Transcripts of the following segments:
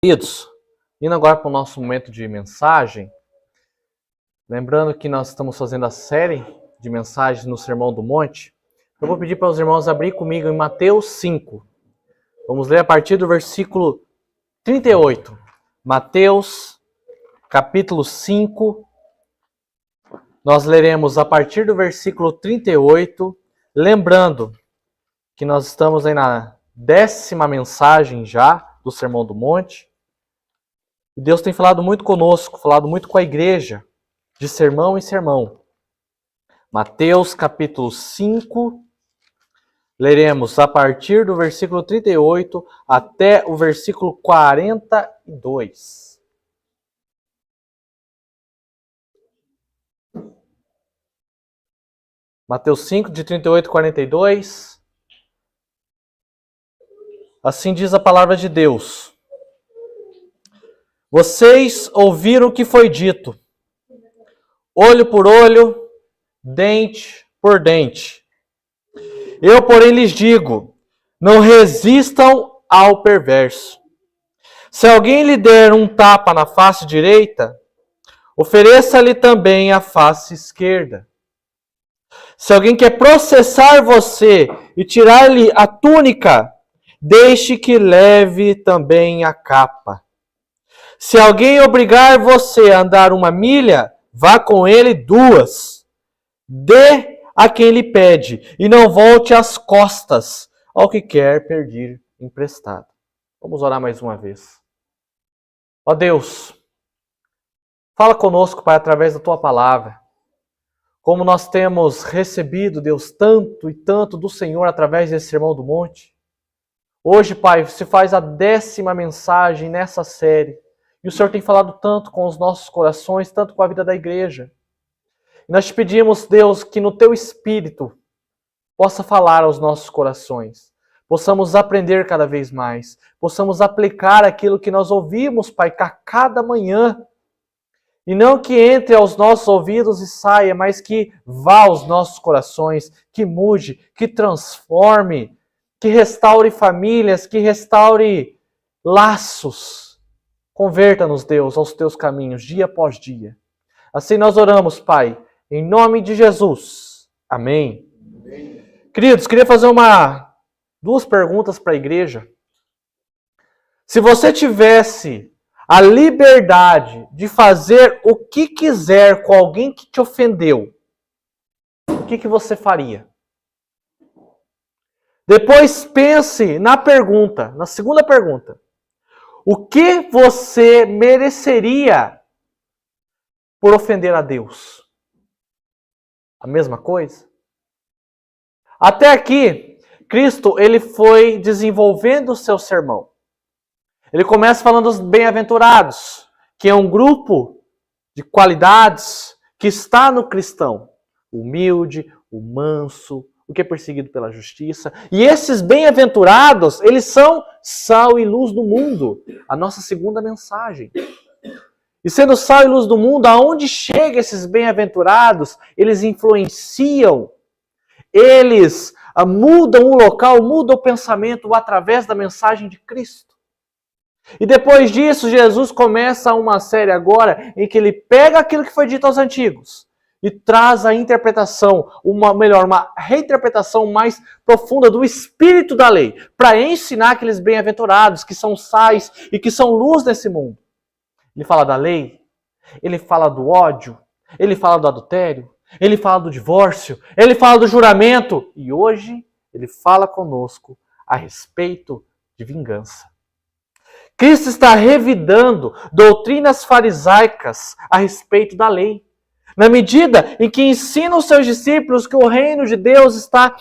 Queridos, indo agora para o nosso momento de mensagem, lembrando que nós estamos fazendo a série de mensagens no Sermão do Monte, eu vou pedir para os irmãos abrir comigo em Mateus 5. Vamos ler a partir do versículo 38. Mateus, capítulo 5. Nós leremos a partir do versículo 38, lembrando que nós estamos aí na 10ª mensagem já do Sermão do Monte. E Deus tem falado muito conosco, falado muito com a igreja, de sermão em sermão. Mateus capítulo 5, leremos a partir do versículo 38 até o versículo 42. Mateus 5, de 38 a 42. Assim diz a palavra de Deus. Vocês ouviram o que foi dito. Olho por olho, dente por dente. Eu, porém, lhes digo, não resistam ao perverso. Se alguém lhe der um tapa na face direita, ofereça-lhe também a face esquerda. Se alguém quer processar você e tirar-lhe a túnica, deixe que leve também a capa. Se alguém obrigar você a andar 1 milha, vá com ele 2. Dê a quem lhe pede, e não volte as costas ao que quer pedir emprestado. Vamos orar mais uma vez. Ó Deus, fala conosco, Pai, através da Tua palavra. Como nós temos recebido, Deus, tanto e tanto do Senhor através desse Sermão do Monte. Hoje, Pai, se faz a 10ª mensagem nessa série. E o Senhor tem falado tanto com os nossos corações, tanto com a vida da igreja. E nós te pedimos, Deus, que no Teu Espírito possa falar aos nossos corações. Possamos aprender cada vez mais. Possamos aplicar aquilo que nós ouvimos, Pai, a cada manhã. E não que entre aos nossos ouvidos e saia, mas que vá aos nossos corações, que mude, que transforme, que restaure famílias, que restaure laços. Converta-nos, Deus, aos Teus caminhos, dia após dia. Assim nós oramos, Pai, em nome de Jesus. Amém. Amém. Queridos, queria fazer duas perguntas para a igreja. Se você tivesse a liberdade de fazer o que quiser com alguém que te ofendeu, o que você faria? Depois pense na segunda pergunta. O que você mereceria por ofender a Deus? A mesma coisa? Até aqui, Cristo ele foi desenvolvendo o seu sermão. Ele começa falando dos bem-aventurados, que é um grupo de qualidades que está no cristão. O humilde, o manso, o que é perseguido pela justiça. E esses bem-aventurados, eles são sal e luz do mundo. A nossa segunda mensagem. E sendo sal e luz do mundo, aonde chegam esses bem-aventurados, eles influenciam, eles mudam o local, mudam o pensamento através da mensagem de Cristo. E depois disso, Jesus começa uma série agora em que ele pega aquilo que foi dito aos antigos e traz a interpretação, uma reinterpretação mais profunda do espírito da lei, para ensinar aqueles bem-aventurados que são sais e que são luz nesse mundo. Ele fala da lei, ele fala do ódio, ele fala do adultério, ele fala do divórcio, ele fala do juramento e hoje ele fala conosco a respeito de vingança. Cristo está revidando doutrinas farisaicas a respeito da lei. Na medida em que ensina os seus discípulos que o reino de Deus está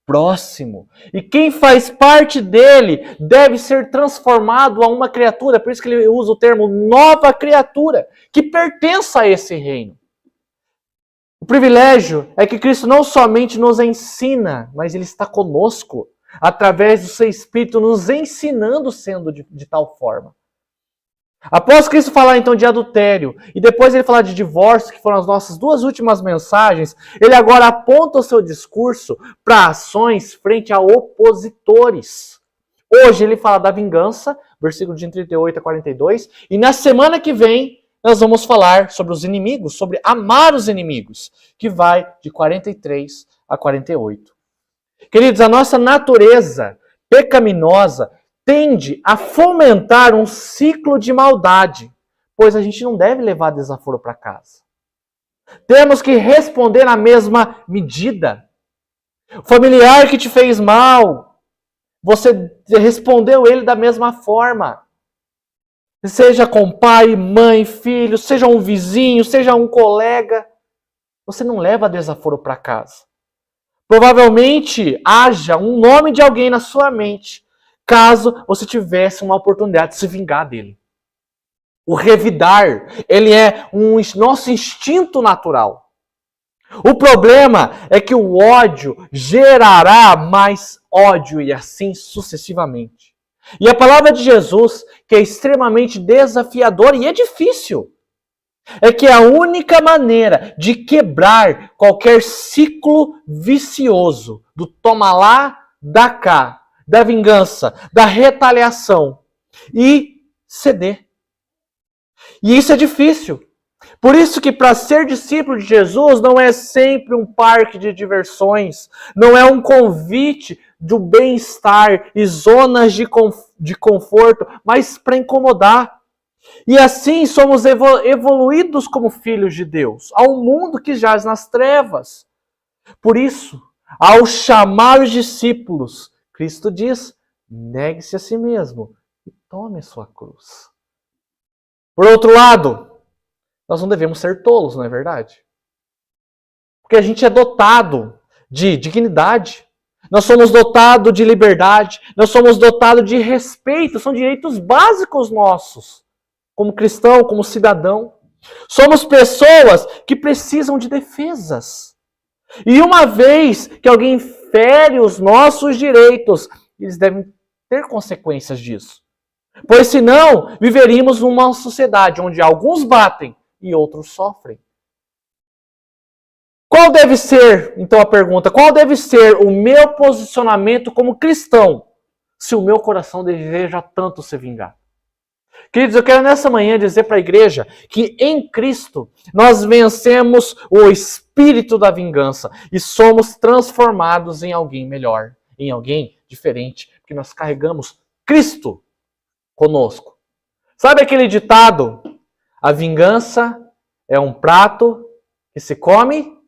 próximo. E quem faz parte dele deve ser transformado a uma criatura. Por isso que ele usa o termo nova criatura, que pertença a esse reino. O privilégio é que Cristo não somente nos ensina, mas ele está conosco, através do seu Espírito, nos ensinando sendo de tal forma. Após Cristo falar então de adultério, e depois ele falar de divórcio, que foram as nossas 2 últimas mensagens, ele agora aponta o seu discurso para ações frente a opositores. Hoje ele fala da vingança, versículo de 38 a 42, e na semana que vem nós vamos falar sobre os inimigos, sobre amar os inimigos, que vai de 43 a 48. Queridos, a nossa natureza pecaminosa tende a fomentar um ciclo de maldade, pois a gente não deve levar desaforo para casa. Temos que responder na mesma medida. O familiar que te fez mal, você respondeu ele da mesma forma. Seja com pai, mãe, filho, seja um vizinho, seja um colega, você não leva desaforo para casa. Provavelmente haja um nome de alguém na sua mente, caso você tivesse uma oportunidade de se vingar dele. O revidar, ele é nosso instinto natural. O problema é que o ódio gerará mais ódio e assim sucessivamente. E a palavra de Jesus, que é extremamente desafiadora e é difícil, é que a única maneira de quebrar qualquer ciclo vicioso do toma lá, dá cá, da vingança, da retaliação e ceder. E isso é difícil. Por isso que para ser discípulo de Jesus não é sempre um parque de diversões, não é um convite do bem-estar e zonas de conforto, mas para incomodar. E assim somos evoluídos como filhos de Deus, ao mundo que jaz nas trevas. Por isso, ao chamar os discípulos, Cristo diz, negue-se a si mesmo e tome a sua cruz. Por outro lado, nós não devemos ser tolos, não é verdade? Porque a gente é dotado de dignidade, nós somos dotados de liberdade, nós somos dotados de respeito, são direitos básicos nossos, como cristão, como cidadão. Somos pessoas que precisam de defesas. E uma vez que alguém fere os nossos direitos, eles devem ter consequências disso. Pois senão, viveríamos numa sociedade onde alguns batem e outros sofrem. Qual deve ser, então a pergunta, qual deve ser o meu posicionamento como cristão, se o meu coração deseja tanto se vingar? Queridos, eu quero nessa manhã dizer para a igreja que em Cristo nós vencemos o espírito da vingança e somos transformados em alguém melhor, em alguém diferente, porque nós carregamos Cristo conosco. Sabe aquele ditado? A vingança é um prato que se come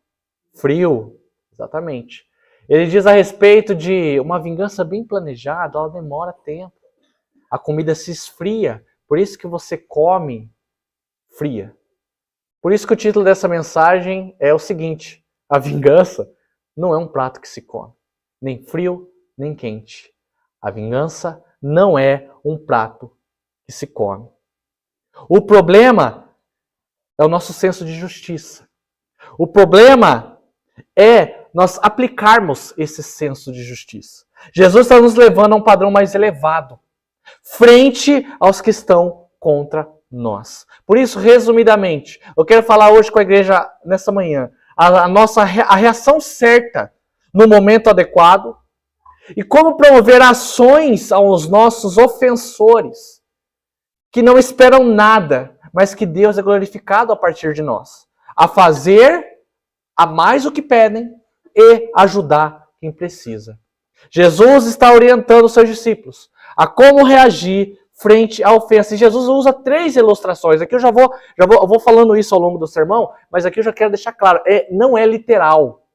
frio. Exatamente. Ele diz a respeito de uma vingança bem planejada, ela demora tempo. A comida se esfria, por isso que você come fria. Por isso que o título dessa mensagem é o seguinte: a vingança não é um prato que se come, nem frio, nem quente. A vingança não é um prato que se come. O problema é o nosso senso de justiça. O problema é nós aplicarmos esse senso de justiça. Jesus está nos levando a um padrão mais elevado, frente aos que estão contra nós. Por isso, resumidamente, eu quero falar hoje com a igreja nessa manhã a reação certa no momento adequado e como promover ações aos nossos ofensores que não esperam nada, mas que Deus é glorificado a partir de nós, a fazer a mais o que pedem e ajudar quem precisa. Jesus está orientando os seus discípulos a como reagir frente à ofensa. E Jesus usa 3 ilustrações. Aqui eu vou falando isso ao longo do sermão, mas aqui eu já quero deixar claro, não é literal,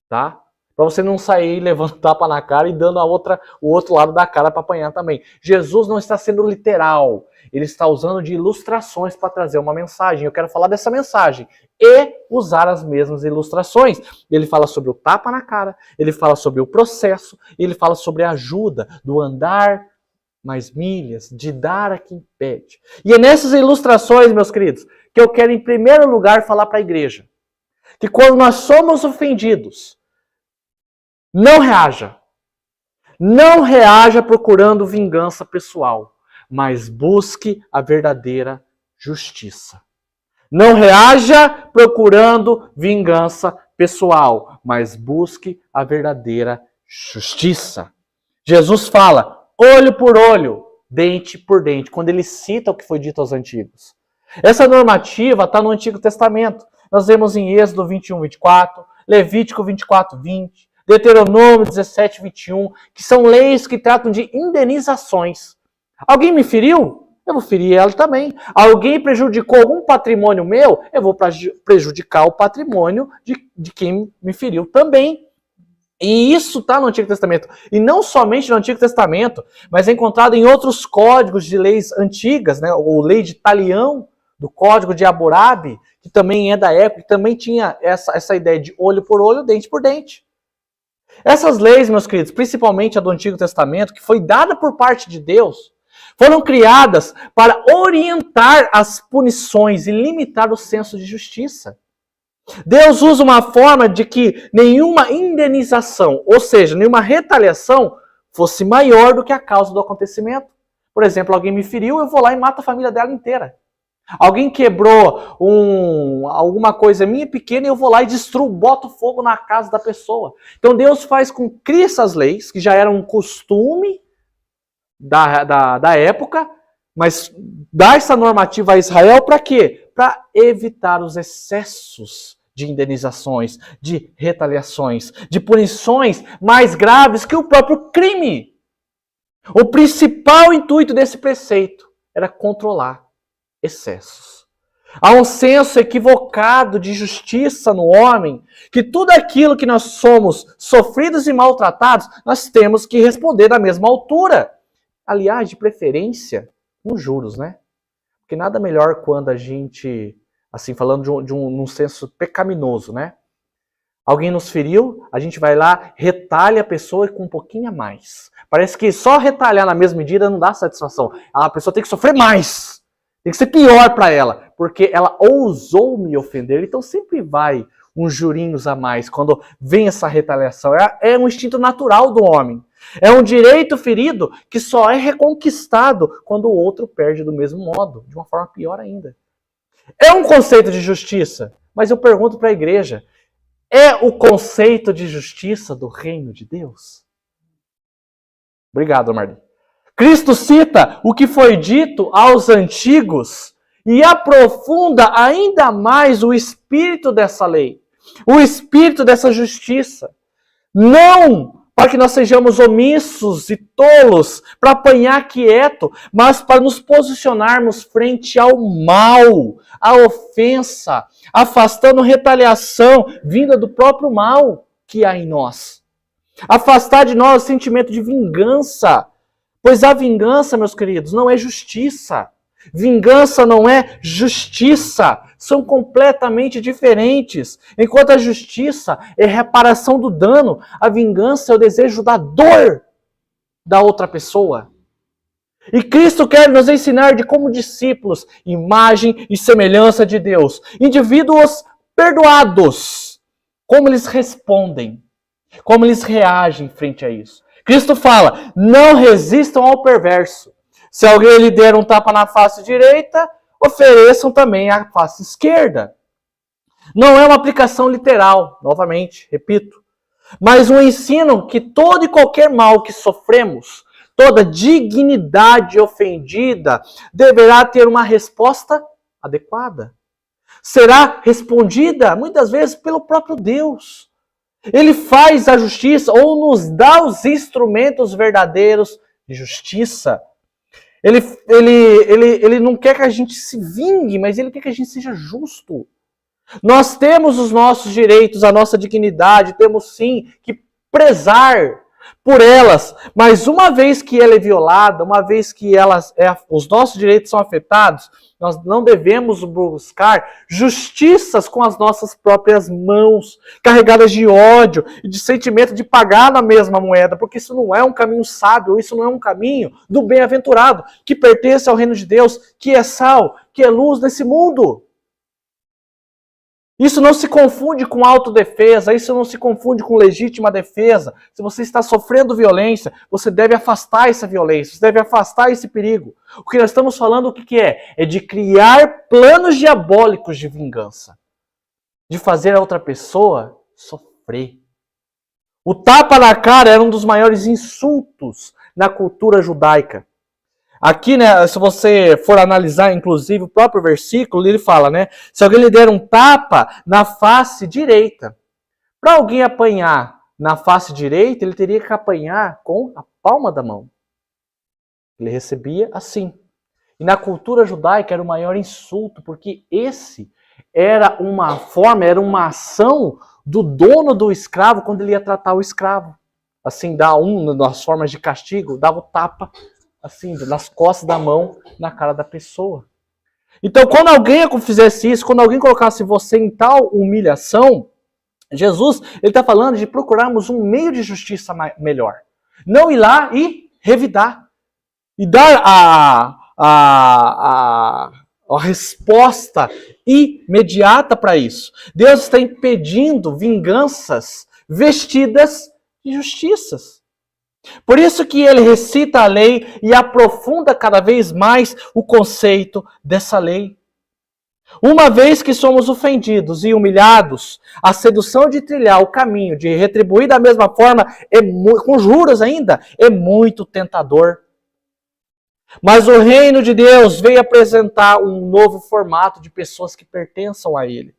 tá? Para você não sair levando tapa na cara e dando o outro lado da cara para apanhar também. Jesus não está sendo literal. Ele está usando de ilustrações para trazer uma mensagem. Eu quero falar dessa mensagem e usar as mesmas ilustrações. Ele fala sobre o tapa na cara, ele fala sobre o processo, ele fala sobre a ajuda, do andar mais milhas, de dar a quem pede. E é nessas ilustrações, meus queridos, que eu quero em primeiro lugar falar para a igreja que quando nós somos ofendidos, não reaja. Não reaja procurando vingança pessoal, mas busque a verdadeira justiça. Não reaja procurando vingança pessoal, mas busque a verdadeira justiça. Jesus fala, olho por olho, dente por dente, quando ele cita o que foi dito aos antigos. Essa normativa está no Antigo Testamento. Nós vemos em Êxodo 21, 24, Levítico 24, 20, Deuteronômio 17, 21, que são leis que tratam de indenizações. Alguém me feriu? Eu vou ferir ela também. Alguém prejudicou algum patrimônio meu? Eu vou prejudicar o patrimônio de quem me feriu também. E isso está no Antigo Testamento. E não somente no Antigo Testamento, mas é encontrado em outros códigos de leis antigas, né? Ou lei de Talião, do Código de Hammurabi, que também é da época, que também tinha essa ideia de olho por olho, dente por dente. Essas leis, meus queridos, principalmente a do Antigo Testamento, que foi dada por parte de Deus, foram criadas para orientar as punições e limitar o senso de justiça. Deus usa uma forma de que nenhuma indenização, ou seja, nenhuma retaliação, fosse maior do que a causa do acontecimento. Por exemplo, alguém me feriu, eu vou lá e mato a família dela inteira. Alguém quebrou alguma coisa minha pequena e eu vou lá e destruo, boto fogo na casa da pessoa. Então Deus cria essas leis, que já eram um costume da época, mas dá essa normativa a Israel para quê? Para evitar os excessos de indenizações, de retaliações, de punições mais graves que o próprio crime. O principal intuito desse preceito era controlar excessos. Há um senso equivocado de justiça no homem, que tudo aquilo que nós somos sofridos e maltratados, nós temos que responder da mesma altura. Aliás, de preferência, com juros, né? Porque nada melhor quando a gente, assim, falando num senso pecaminoso, né? Alguém nos feriu, a gente vai lá, retalha a pessoa com um pouquinho a mais. Parece que só retalhar na mesma medida não dá satisfação. A pessoa tem que sofrer mais. Tem que ser pior para ela, porque ela ousou me ofender. Então sempre vai uns jurinhos a mais quando vem essa retaliação. É um instinto natural do homem. É um direito ferido que só é reconquistado quando o outro perde do mesmo modo, de uma forma pior ainda. É um conceito de justiça, mas eu pergunto para a igreja, é o conceito de justiça do reino de Deus? Obrigado, Marli. Cristo cita o que foi dito aos antigos e aprofunda ainda mais o espírito dessa lei, o espírito dessa justiça. Não para que nós sejamos omissos e tolos, para apanhar quieto, mas para nos posicionarmos frente ao mal, à ofensa, afastando retaliação vinda do próprio mal que há em nós. Afastar de nós o sentimento de vingança, pois a vingança, meus queridos, não é justiça. Vingança não é justiça. São completamente diferentes. Enquanto a justiça é reparação do dano, a vingança é o desejo da dor da outra pessoa. E Cristo quer nos ensinar de como discípulos, imagem e semelhança de Deus, indivíduos perdoados, como eles respondem, como eles reagem frente a isso. Cristo fala, não resistam ao perverso. Se alguém lhe der um tapa na face direita, ofereçam também a face esquerda. Não é uma aplicação literal, novamente, repito, mas um ensino que todo e qualquer mal que sofremos, toda dignidade ofendida, deverá ter uma resposta adequada. Será respondida, muitas vezes, pelo próprio Deus. Ele faz a justiça ou nos dá os instrumentos verdadeiros de justiça. Ele não quer que a gente se vingue, mas ele quer que a gente seja justo. Nós temos os nossos direitos, a nossa dignidade, temos sim que prezar por elas, mas uma vez que ela é violada, uma vez que os nossos direitos são afetados, nós não devemos buscar justiças com as nossas próprias mãos, carregadas de ódio e de sentimento de pagar na mesma moeda, porque isso não é um caminho sábio, isso não é um caminho do bem-aventurado, que pertence ao reino de Deus, que é sal, que é luz nesse mundo. Isso não se confunde com autodefesa, isso não se confunde com legítima defesa. Se você está sofrendo violência, você deve afastar essa violência, você deve afastar esse perigo. O que nós estamos falando, o que é? É de criar planos diabólicos de vingança. De fazer a outra pessoa sofrer. O tapa na cara era um dos maiores insultos na cultura judaica. Aqui, né, se você for analisar, inclusive, o próprio versículo, ele fala, né? Se alguém lhe der um tapa na face direita. Para alguém apanhar na face direita, ele teria que apanhar com a palma da mão. Ele recebia assim. E na cultura judaica era o maior insulto, porque esse era uma forma, era uma ação do dono do escravo quando ele ia tratar o escravo. Assim, dá das formas de castigo, dava o tapa assim, nas costas da mão, na cara da pessoa. Então, quando alguém fizesse isso, quando alguém colocasse você em tal humilhação, Jesus, ele está falando de procurarmos um meio de justiça melhor. Não ir lá e revidar. E dar a resposta imediata para isso. Deus está impedindo vinganças vestidas de justiças. Por isso que ele recita a lei e aprofunda cada vez mais o conceito dessa lei. Uma vez que somos ofendidos e humilhados, a sedução de trilhar o caminho, de retribuir da mesma forma, com juros ainda, é muito tentador. Mas o reino de Deus veio apresentar um novo formato de pessoas que pertençam a ele.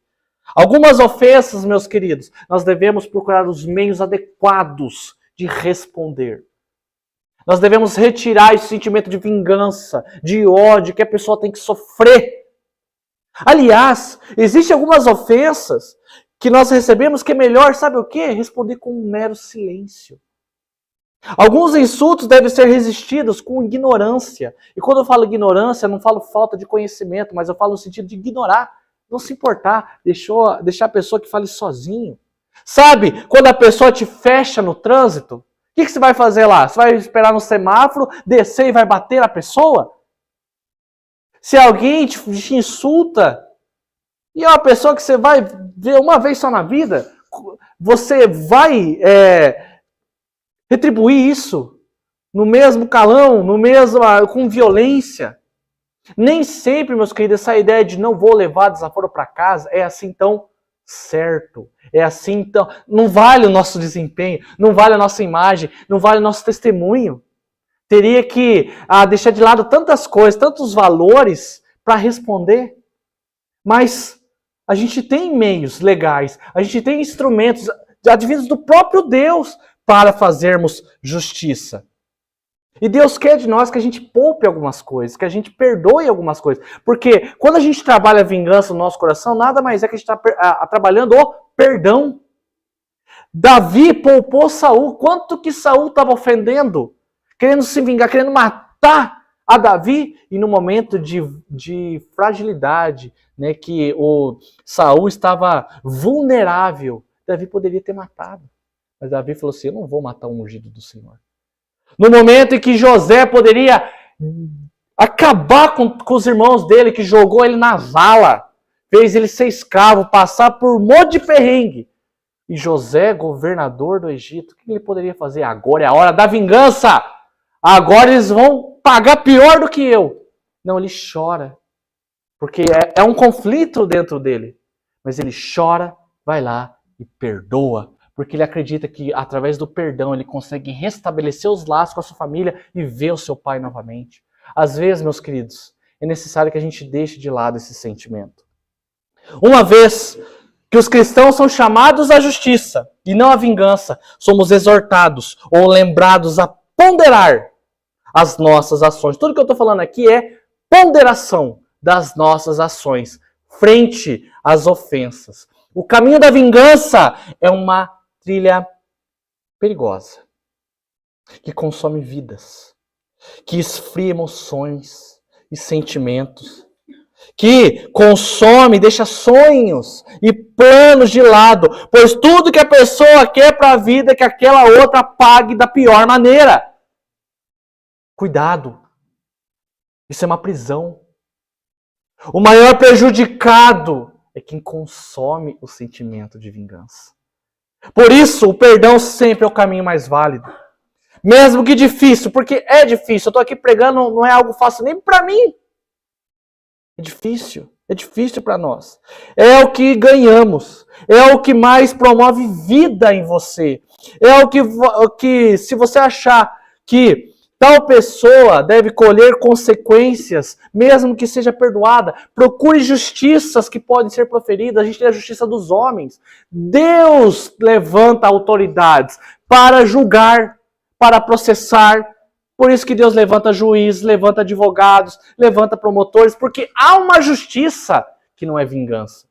Algumas ofensas, meus queridos, nós devemos procurar os meios adequados de responder. Nós devemos retirar esse sentimento de vingança, de ódio que a pessoa tem que sofrer. Aliás, existem algumas ofensas que nós recebemos que é melhor, sabe o quê? Responder com um mero silêncio. Alguns insultos devem ser resistidos com ignorância. E quando eu falo ignorância, eu não falo falta de conhecimento, mas eu falo no sentido de ignorar, não se importar, deixar a pessoa que fale sozinho. Sabe, quando a pessoa te fecha no trânsito, o que você vai fazer lá? Você vai esperar no semáforo, descer e vai bater na pessoa? Se alguém te insulta, e é uma pessoa que você vai ver uma vez só na vida, você vai retribuir isso no mesmo calão, com violência. Nem sempre, meus queridos, essa ideia de não vou levar desaforo para casa é assim tão certo. É assim então, não vale o nosso desempenho, não vale a nossa imagem, não vale o nosso testemunho. Teria que deixar de lado tantas coisas, tantos valores para responder. Mas a gente tem meios legais, a gente tem instrumentos advindos do próprio Deus para fazermos justiça. E Deus quer de nós que a gente poupe algumas coisas, que a gente perdoe algumas coisas. Porque quando a gente trabalha a vingança no nosso coração, nada mais é que a gente está trabalhando o perdão. Davi poupou Saul. Quanto que Saul estava ofendendo? Querendo se vingar, querendo matar a Davi. E no momento de fragilidade, né, que o Saul estava vulnerável, Davi poderia ter matado. Mas Davi falou assim, eu não vou matar o ungido do Senhor. No momento em que José poderia acabar com os irmãos dele, que jogou ele na vala, fez ele ser escravo, passar por um monte de perrengue. E José, governador do Egito, o que ele poderia fazer? Agora é a hora da vingança! Agora eles vão pagar pior do que eu. Não, ele chora. Porque é um conflito dentro dele. Mas ele chora, vai lá e perdoa. Porque ele acredita que através do perdão ele consegue restabelecer os laços com a sua família e ver o seu pai novamente. Às vezes, meus queridos, é necessário que a gente deixe de lado esse sentimento. Uma vez que os cristãos são chamados à justiça e não à vingança, somos exortados ou lembrados a ponderar as nossas ações. Tudo que eu estou falando aqui é ponderação das nossas ações frente às ofensas. O caminho da vingança é uma trilha perigosa, que consome vidas, que esfria emoções e sentimentos, que consome, deixa sonhos e planos de lado, pois tudo que a pessoa quer para a vida é que aquela outra pague da pior maneira. Cuidado, isso é uma prisão. O maior prejudicado é quem consome o sentimento de vingança. Por isso, o perdão sempre é o caminho mais válido. Mesmo que difícil, porque é difícil. Eu estou aqui pregando, não é algo fácil nem para mim. É difícil para nós. É o que ganhamos. É o que mais promove vida em você. É o que se você achar que Tal pessoa deve colher consequências, mesmo que seja perdoada. Procure justiças que podem ser proferidas. A gente tem a justiça dos homens. Deus levanta autoridades para julgar, para processar. Por isso que Deus levanta juízes, levanta advogados, levanta promotores, porque há uma justiça que não é vingança.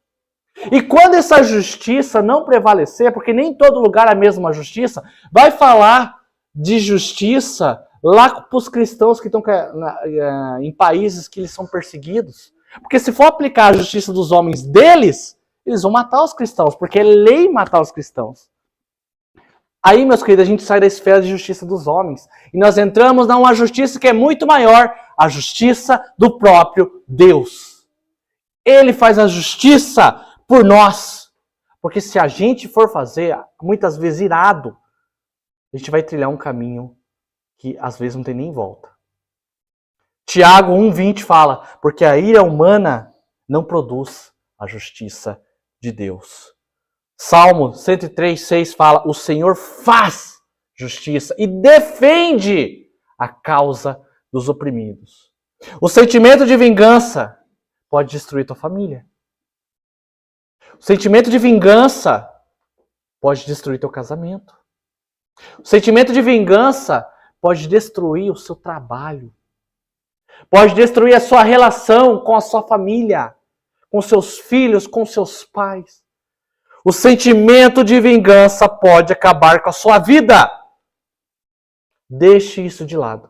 E quando essa justiça não prevalecer, porque nem em todo lugar é a mesma justiça, vai falar de justiça lá para os cristãos que estão em países que eles são perseguidos. Porque se for aplicar a justiça dos homens deles, eles vão matar os cristãos, porque é lei matar os cristãos. Aí, meus queridos, a gente sai da esfera de justiça dos homens e nós entramos numa justiça que é muito maior, a justiça do próprio Deus. Ele faz a justiça por nós. Porque se a gente for fazer, muitas vezes irado, a gente vai trilhar um caminho que às vezes não tem nem volta. Tiago 1,20 fala, porque a ira humana não produz a justiça de Deus. Salmo 103,6 fala, o Senhor faz justiça e defende a causa dos oprimidos. O sentimento de vingança pode destruir tua família. O sentimento de vingança pode destruir teu casamento. O sentimento de vingança pode destruir o seu trabalho. Pode destruir a sua relação com a sua família, com seus filhos, com seus pais. O sentimento de vingança pode acabar com a sua vida. Deixe isso de lado.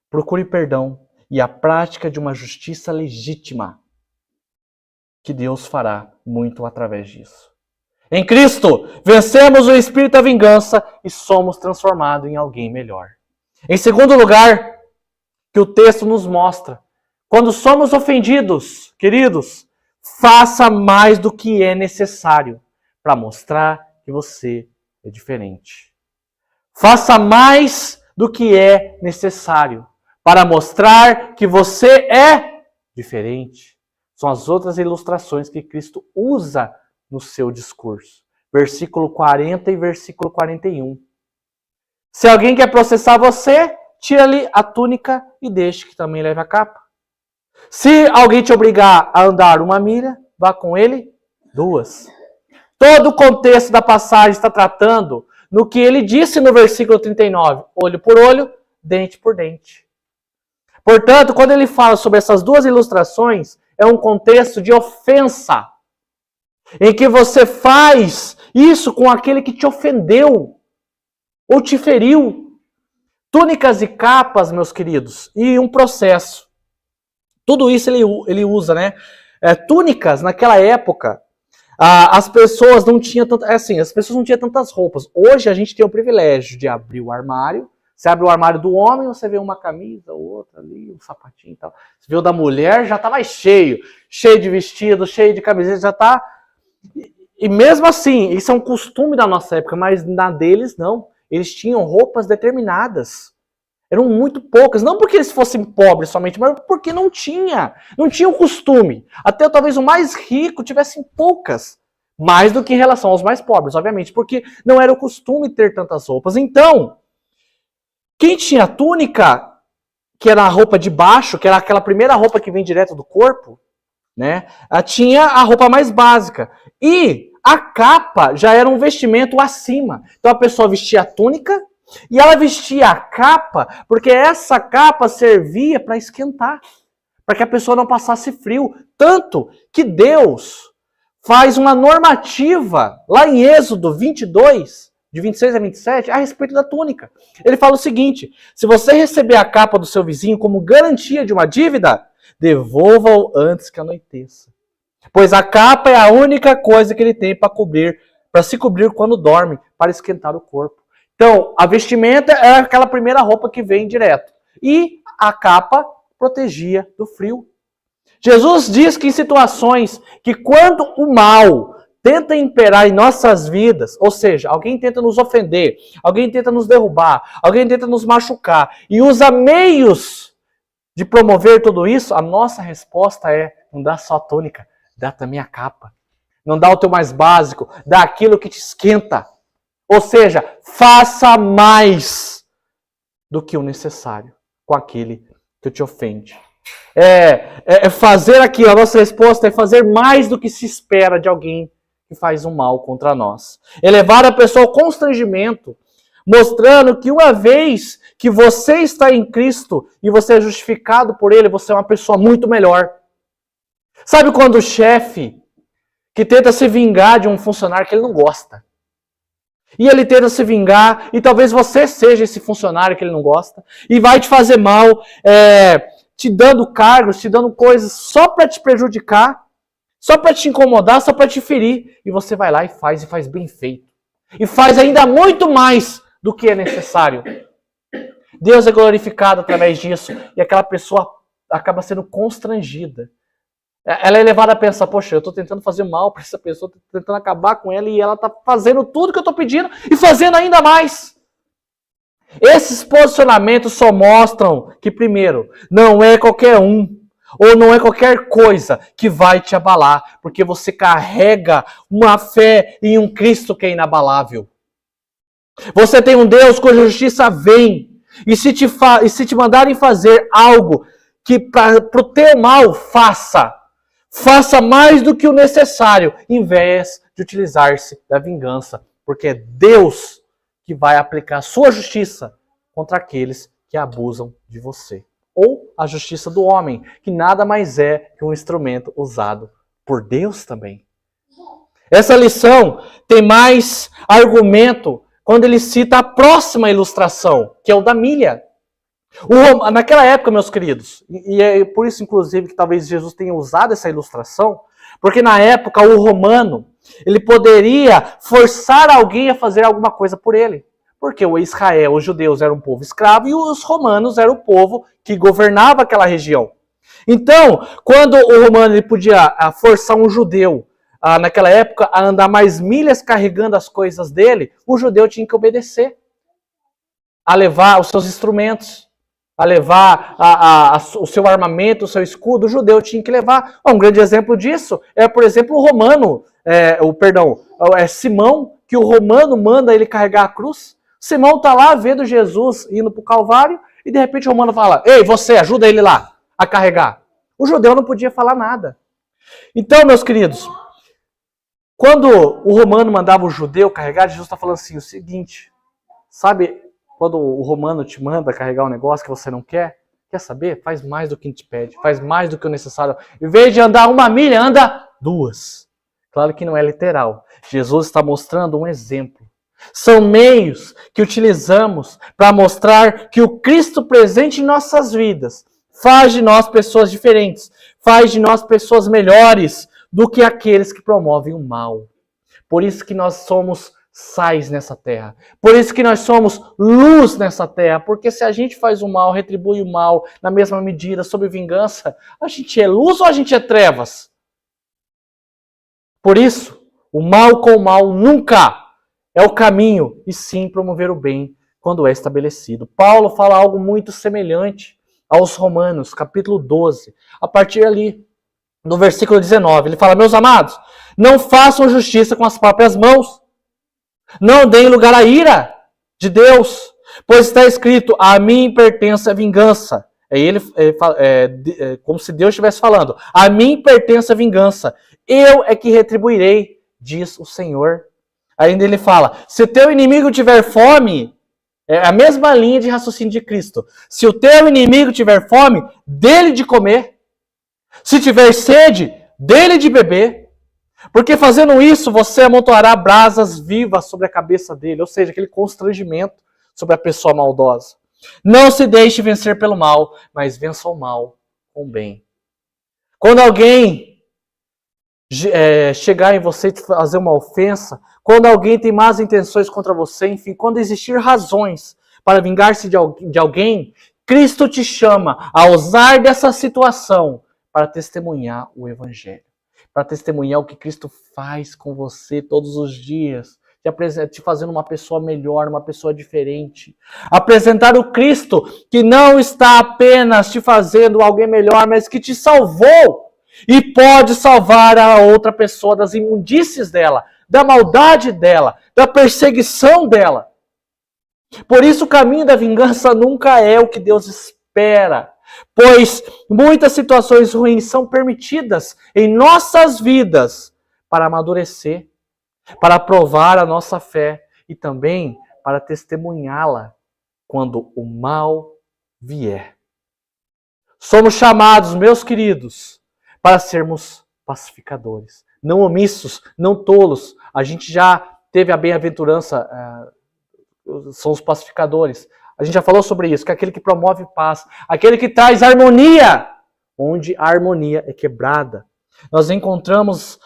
Procure perdão e a prática de uma justiça legítima, que Deus fará muito através disso. Em Cristo, vencemos o espírito da vingança e somos transformados em alguém melhor. Em segundo lugar, que o texto nos mostra, quando somos ofendidos, queridos, faça mais do que é necessário para mostrar que você é diferente. Faça mais do que é necessário para mostrar que você é diferente. São as outras ilustrações que Cristo usa no seu discurso. Versículo 40 e versículo 41. Se alguém quer processar você, tira-lhe a túnica e deixe que também leve a capa. Se alguém te obrigar a andar 1 milha, vá com ele 2. Todo o contexto da passagem está tratando no que ele disse no versículo 39. Olho por olho, dente por dente. Portanto, quando ele fala sobre essas duas ilustrações, é um contexto de ofensa, em que você faz isso com aquele que te ofendeu ou te feriu. Túnicas e capas, meus queridos, e um processo. Tudo isso ele usa, né? Túnicas, naquela época, as pessoas não tinham as pessoas não tinham tantas roupas. Hoje a gente tem o privilégio de abrir o armário. Você abre o armário do homem, você vê uma camisa, outra ali, um sapatinho e tal. Você vê o da mulher, já tá mais cheio. Cheio de vestido, cheio de camiseta, já tá... E mesmo assim, isso é um costume da nossa época, mas na deles não. Eles tinham roupas determinadas. Eram muito poucas. Não porque eles fossem pobres somente, mas porque não tinha. Não tinha o costume. Até talvez o mais rico tivesse poucas. Mais do que em relação aos mais pobres, obviamente. Porque não era o costume ter tantas roupas. Então, quem tinha túnica, que era a roupa de baixo, que era aquela primeira roupa que vem direto do corpo, né? Tinha a roupa mais básica. E a capa já era um vestimento acima. Então a pessoa vestia a túnica e ela vestia a capa, porque essa capa servia para esquentar, para que a pessoa não passasse frio. Tanto que Deus faz uma normativa lá em Êxodo 22, de 26 a 27, a respeito da túnica. Ele fala o seguinte: se você receber a capa do seu vizinho como garantia de uma dívida, devolva-o antes que anoiteça. Pois a capa é a única coisa que ele tem para se cobrir quando dorme, para esquentar o corpo. Então, a vestimenta é aquela primeira roupa que vem direto. E a capa protegia do frio. Jesus diz que em situações que quando o mal tenta imperar em nossas vidas, ou seja, alguém tenta nos ofender, alguém tenta nos derrubar, alguém tenta nos machucar e usa meios de promover tudo isso, a nossa resposta é: não dá só a túnica, dá também a capa. Não dá o teu mais básico, dá aquilo que te esquenta. Ou seja, faça mais do que o necessário com aquele que te ofende. Fazer aqui, a nossa resposta é fazer mais do que se espera de alguém que faz um mal contra nós. É levar a pessoa ao constrangimento, mostrando que uma vez que você está em Cristo e você é justificado por Ele, você é uma pessoa muito melhor. Sabe quando o chefe que tenta se vingar de um funcionário que ele não gosta, e ele tenta se vingar, e talvez você seja esse funcionário que ele não gosta, e vai te fazer mal, te dando cargos, te dando coisas só para te prejudicar, só para te incomodar, só para te ferir. E você vai lá e faz bem feito. E faz ainda muito mais do que é necessário. Deus é glorificado através disso, e aquela pessoa acaba sendo constrangida. Ela é levada a pensar, poxa, eu estou tentando fazer mal para essa pessoa, estou tentando acabar com ela, e ela está fazendo tudo que eu estou pedindo e fazendo ainda mais. Esses posicionamentos só mostram que, primeiro, não é qualquer um, ou não é qualquer coisa que vai te abalar, porque você carrega uma fé em um Cristo que é inabalável. Você tem um Deus cuja justiça vem, e se te mandarem fazer algo que para o teu mal, faça mais do que o necessário, em vez de utilizar-se da vingança, porque é Deus que vai aplicar a sua justiça contra aqueles que abusam de você. Ou a justiça do homem, que nada mais é que um instrumento usado por Deus também. Essa lição tem mais argumento quando ele cita a próxima ilustração, que é o da milha. Naquela época, meus queridos, e é por isso, inclusive, que talvez Jesus tenha usado essa ilustração, porque na época o romano, ele poderia forçar alguém a fazer alguma coisa por ele. Porque o Israel, os judeus eram um povo escravo e os romanos eram o povo que governava aquela região. Então, quando o romano ele podia forçar um judeu, naquela época, a andar mais milhas carregando as coisas dele, o judeu tinha que obedecer, a levar os seus instrumentos, a levar o seu armamento, o seu escudo, o judeu tinha que levar. Um grande exemplo disso é, por exemplo, o romano, Simão, que o romano manda ele carregar a cruz. Simão está lá vendo Jesus indo para o Calvário e de repente o romano fala, ei, você, ajuda ele lá a carregar. O judeu não podia falar nada. Então, meus queridos, quando o romano mandava o judeu carregar, Jesus está falando assim, o seguinte, sabe quando o romano te manda carregar um negócio que você não quer? Quer saber? Faz mais do que te pede, faz mais do que o necessário. Em vez de andar 1 milha, anda 2. Claro que não é literal. Jesus está mostrando um exemplo. São meios que utilizamos para mostrar que o Cristo presente em nossas vidas faz de nós pessoas diferentes, faz de nós pessoas melhores do que aqueles que promovem o mal. Por isso que nós somos sais nessa terra. Por isso que nós somos luz nessa terra. Porque se a gente faz o mal, retribui o mal na mesma medida, sob vingança, a gente é luz ou a gente é trevas? Por isso, o mal com o mal nunca é o caminho, e sim promover o bem quando é estabelecido. Paulo fala algo muito semelhante aos Romanos, capítulo 12, a partir ali do versículo 19. Ele fala, meus amados, não façam justiça com as próprias mãos, não deem lugar à ira de Deus, pois está escrito, a mim pertence a vingança. Como se Deus estivesse falando, a mim pertence a vingança, eu é que retribuirei, diz o Senhor. Ainda ele fala, se o teu inimigo tiver fome, é a mesma linha de raciocínio de Cristo, se o teu inimigo tiver fome, dele de comer, se tiver sede, dele de beber, porque fazendo isso, você amontoará brasas vivas sobre a cabeça dele, ou seja, aquele constrangimento sobre a pessoa maldosa. Não se deixe vencer pelo mal, mas vença o mal com o bem. Quando alguém chegar em você e te fazer uma ofensa, quando alguém tem más intenções contra você, enfim, quando existir razões para vingar-se de alguém, Cristo te chama a usar dessa situação para testemunhar o Evangelho. Para testemunhar o que Cristo faz com você todos os dias, te fazendo uma pessoa melhor, uma pessoa diferente. Apresentar o Cristo que não está apenas te fazendo alguém melhor, mas que te salvou e pode salvar a outra pessoa das imundícies dela, da maldade dela, da perseguição dela. Por isso o caminho da vingança nunca é o que Deus espera, pois muitas situações ruins são permitidas em nossas vidas para amadurecer, para provar a nossa fé e também para testemunhá-la quando o mal vier. Somos chamados, meus queridos, para sermos pacificadores, não omissos, não tolos. A gente já teve a bem-aventurança, são os pacificadores. A gente já falou sobre isso, que é aquele que promove paz, aquele que traz harmonia, onde a harmonia é quebrada. Nós encontramos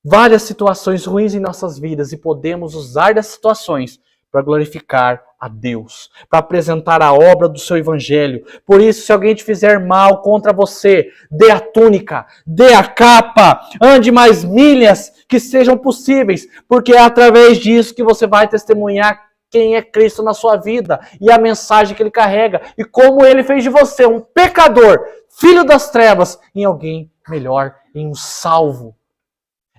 várias situações ruins em nossas vidas e podemos usar dessas situações para glorificar a Deus, para apresentar a obra do seu evangelho. Por isso, se alguém te fizer mal contra você, dê a túnica, dê a capa, ande mais milhas que sejam possíveis, porque é através disso que você vai testemunhar quem é Cristo na sua vida e a mensagem que ele carrega e como ele fez de você um pecador, filho das trevas, em alguém melhor, em um salvo,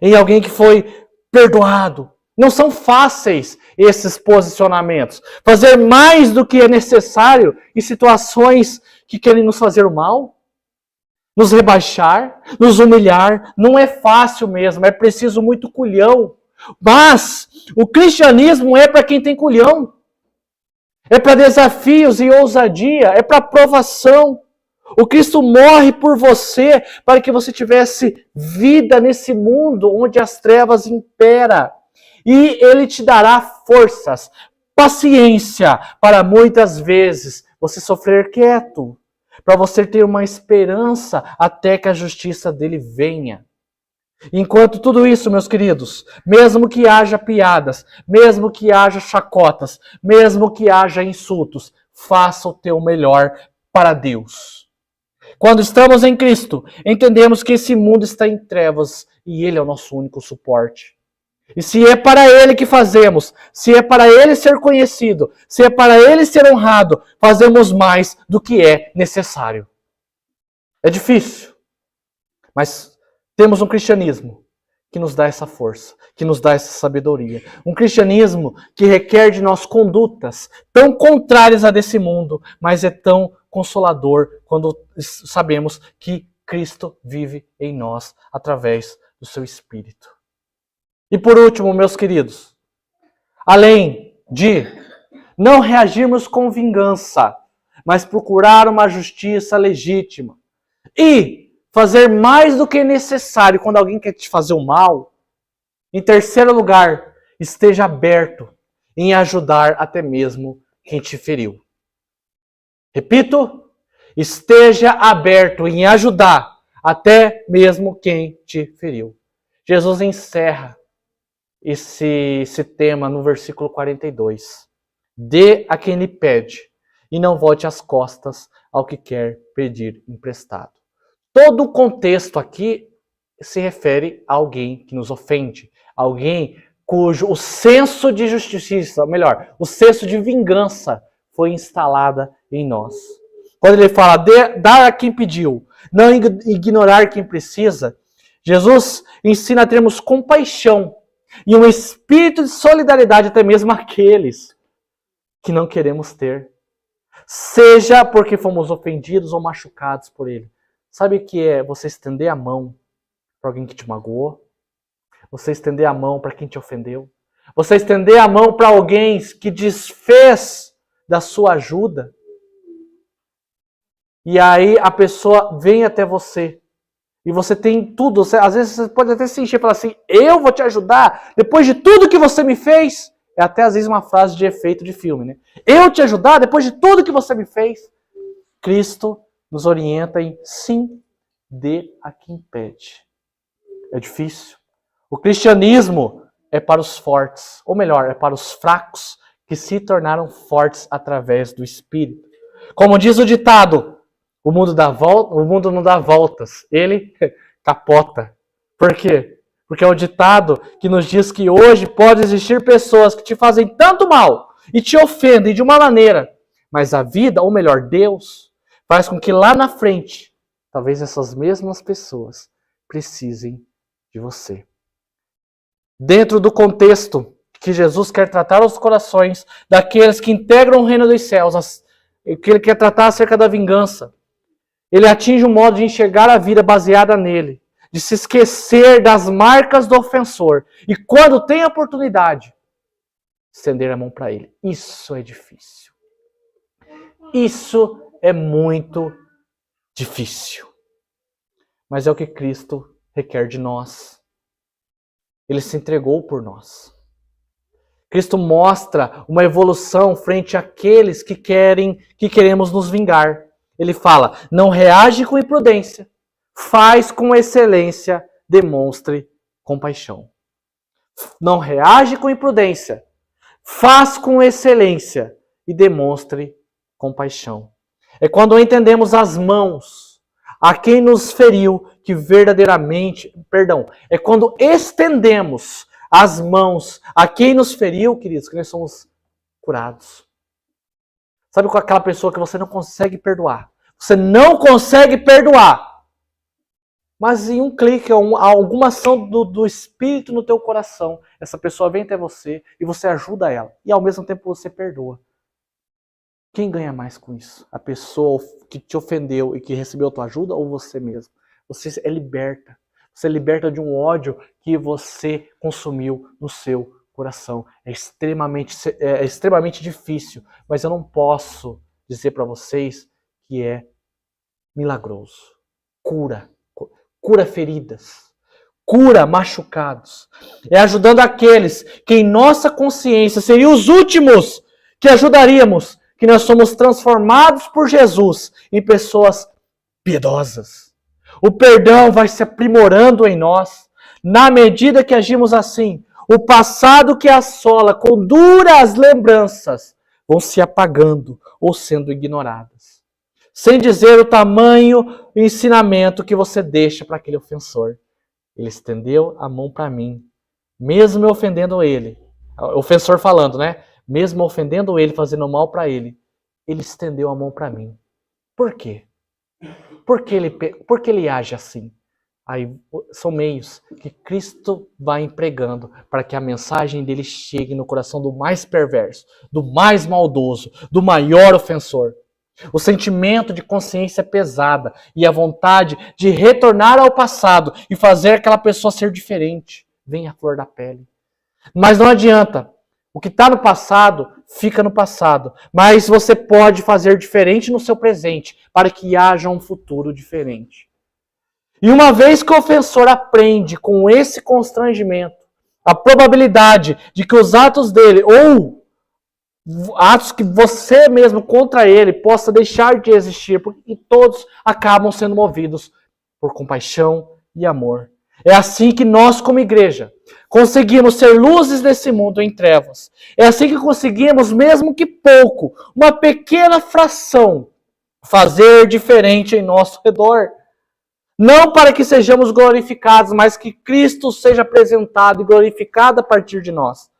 em alguém que foi perdoado. Não são fáceis esses posicionamentos. Fazer mais do que é necessário em situações que querem nos fazer o mal, nos rebaixar, nos humilhar, não é fácil mesmo, é preciso muito culhão. Mas o cristianismo é para quem tem culhão. É para desafios e ousadia, é para provação. O Cristo morre por você para que você tivesse vida nesse mundo onde as trevas imperam. E ele te dará forças, paciência, para muitas vezes você sofrer quieto, para você ter uma esperança até que a justiça dele venha. Enquanto tudo isso, meus queridos, mesmo que haja piadas, mesmo que haja chacotas, mesmo que haja insultos, faça o teu melhor para Deus. Quando estamos em Cristo, entendemos que esse mundo está em trevas e Ele é o nosso único suporte. E se é para Ele que fazemos, se é para Ele ser conhecido, se é para Ele ser honrado, fazemos mais do que é necessário. É difícil, mas temos um cristianismo que nos dá essa força, que nos dá essa sabedoria. Um cristianismo que requer de nós condutas tão contrárias a desse mundo, mas é tão consolador quando sabemos que Cristo vive em nós através do seu Espírito. E por último, meus queridos, além de não reagirmos com vingança, mas procurar uma justiça legítima e fazer mais do que necessário quando alguém quer te fazer o mal, em terceiro lugar, esteja aberto em ajudar até mesmo quem te feriu. Repito, esteja aberto em ajudar até mesmo quem te feriu. Jesus encerra esse tema no versículo 42. Dê a quem lhe pede e não volte as costas ao que quer pedir emprestado. Todo o contexto aqui se refere a alguém que nos ofende, alguém cujo o senso de justiça, ou melhor, o senso de vingança foi instalada em nós. Quando ele fala dar a quem pediu, não ignorar quem precisa, Jesus ensina a termos compaixão e um espírito de solidariedade até mesmo àqueles que não queremos ter. Seja porque fomos ofendidos ou machucados por ele. Sabe o que é você estender a mão para alguém que te magoou? Você estender a mão para quem te ofendeu? Você estender a mão para alguém que desfez da sua ajuda? E aí a pessoa vem até você. E você tem tudo. Às vezes você pode até se encher e falar assim, eu vou te ajudar depois de tudo que você me fez. É até às vezes uma frase de efeito de filme, né? Eu te ajudar depois de tudo que você me fez. Cristo nos orienta em sim, dê a quem pede. É difícil. O cristianismo é para os fortes, ou melhor, é para os fracos que se tornaram fortes através do Espírito. Como diz o ditado, o mundo não dá voltas, ele capota. Por quê? Porque é o ditado que nos diz que hoje pode existir pessoas que te fazem tanto mal e te ofendem de uma maneira, mas a vida, ou melhor, Deus, faz com que lá na frente, talvez essas mesmas pessoas precisem de você. Dentro do contexto que Jesus quer tratar os corações daqueles que integram o reino dos céus, que ele quer tratar acerca da vingança. Ele atinge um modo de enxergar a vida baseada nele, de se esquecer das marcas do ofensor. E quando tem a oportunidade, estender a mão para ele. Isso é difícil. Isso é muito difícil. Mas é o que Cristo requer de nós. Ele se entregou por nós. Cristo mostra uma evolução frente àqueles que queremos nos vingar. Ele fala: não reage com imprudência, faz com excelência, demonstre compaixão. Não reage com imprudência, faz com excelência e demonstre compaixão. É quando entendemos as mãos a quem nos feriu que verdadeiramente, é quando estendemos as mãos a quem nos feriu, queridos, que nós somos curados. Sabe com aquela pessoa que você não consegue perdoar? Você não consegue perdoar. Mas em um clique, alguma ação do Espírito no teu coração, essa pessoa vem até você e você ajuda ela. E ao mesmo tempo você perdoa. Quem ganha mais com isso? A pessoa que te ofendeu e que recebeu a tua ajuda ou você mesmo? Você é liberta. Você é liberta de um ódio que você consumiu no seu coração. É extremamente difícil, mas eu não posso dizer para vocês que é milagroso. Cura feridas, cura machucados. É ajudando aqueles que em nossa consciência seriam os últimos que ajudaríamos, que nós somos transformados por Jesus em pessoas piedosas. O perdão vai se aprimorando em nós. Na medida que agimos assim, o passado que assola com duras lembranças vão se apagando ou sendo ignoradas. Sem dizer o tamanho e ensinamento que você deixa para aquele ofensor. Ele estendeu a mão para mim, mesmo me ofendendo ele. O ofensor falando, né? Mesmo ofendendo ele, fazendo mal para ele, ele estendeu a mão para mim. Por quê? Por que ele age assim? Aí são meios que Cristo vai empregando para que a mensagem dele chegue no coração do mais perverso, do mais maldoso, do maior ofensor. O sentimento de consciência pesada e a vontade de retornar ao passado e fazer aquela pessoa ser diferente vem à flor da pele. Mas não adianta. O que está no passado, fica no passado. Mas você pode fazer diferente no seu presente para que haja um futuro diferente. E uma vez que o ofensor aprende com esse constrangimento, a probabilidade de que os atos dele, ou atos que você mesmo contra ele, possa deixar de existir, porque todos acabam sendo movidos por compaixão e amor. É assim que nós, como igreja, conseguimos ser luzes nesse mundo em trevas. É assim que conseguimos, mesmo que pouco, uma pequena fração, fazer diferente em nosso redor. Não para que sejamos glorificados, mas que Cristo seja apresentado e glorificado a partir de nós.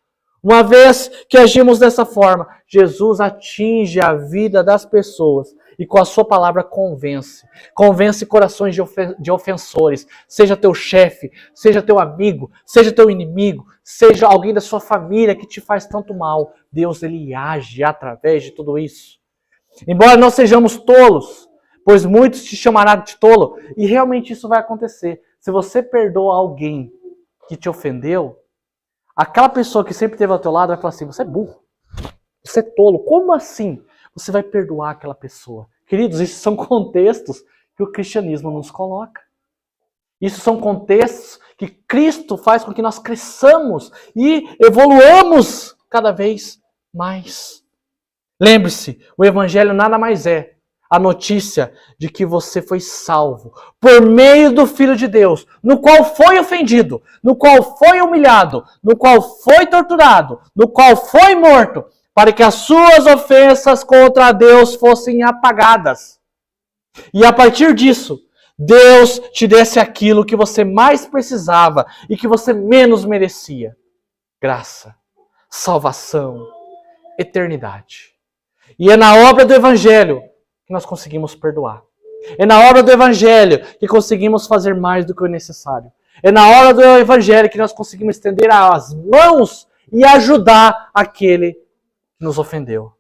Uma vez que agimos dessa forma, Jesus atinge a vida das pessoas e com a sua palavra convence. Convence corações de ofensores, seja teu chefe, seja teu amigo, seja teu inimigo, seja alguém da sua família que te faz tanto mal. Deus, ele age através de tudo isso. Embora não sejamos tolos, pois muitos te chamarão de tolo, e realmente isso vai acontecer. Se você perdoa alguém que te ofendeu, aquela pessoa que sempre esteve ao teu lado vai falar assim: você é burro, você é tolo, como assim? Você vai perdoar aquela pessoa. Queridos, isso são contextos que o cristianismo nos coloca. Isso são contextos que Cristo faz com que nós cresçamos e evoluamos cada vez mais. Lembre-se, o Evangelho nada mais é a notícia de que você foi salvo por meio do Filho de Deus, no qual foi ofendido, no qual foi humilhado, no qual foi torturado, no qual foi morto, para que as suas ofensas contra Deus fossem apagadas. E a partir disso, Deus te desse aquilo que você mais precisava e que você menos merecia: graça, salvação, eternidade. E é na obra do Evangelho que nós conseguimos perdoar. É na obra do Evangelho que conseguimos fazer mais do que o necessário. É na obra do Evangelho que nós conseguimos estender as mãos e ajudar aquele que nos ofendeu.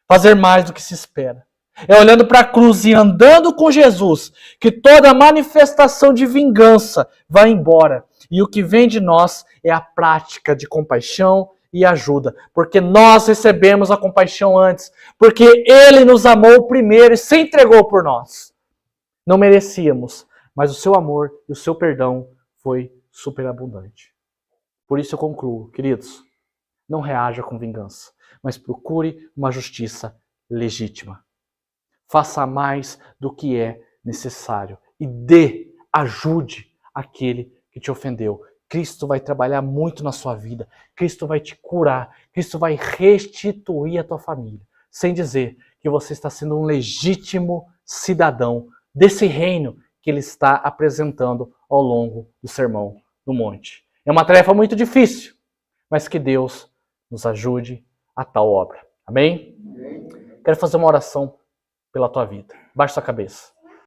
Fazer mais do que se espera. É olhando para a cruz e andando com Jesus que toda manifestação de vingança vai embora. E o que vem de nós é a prática de compaixão e ajuda. Porque nós recebemos a compaixão antes. Porque Ele nos amou primeiro e se entregou por nós. Não merecíamos, mas o seu amor e o seu perdão foi superabundante. Por isso eu concluo, queridos, não reaja com vingança, mas procure uma justiça legítima. Faça mais do que é necessário e ajude aquele que te ofendeu. Cristo vai trabalhar muito na sua vida. Cristo vai te curar. Cristo vai restituir a tua família. Sem dizer que você está sendo um legítimo cidadão desse reino que ele está apresentando ao longo do Sermão do Monte. É uma tarefa muito difícil, mas que Deus nos ajude a tal obra. Amém? Quero fazer uma oração pela tua vida. Baixe sua cabeça.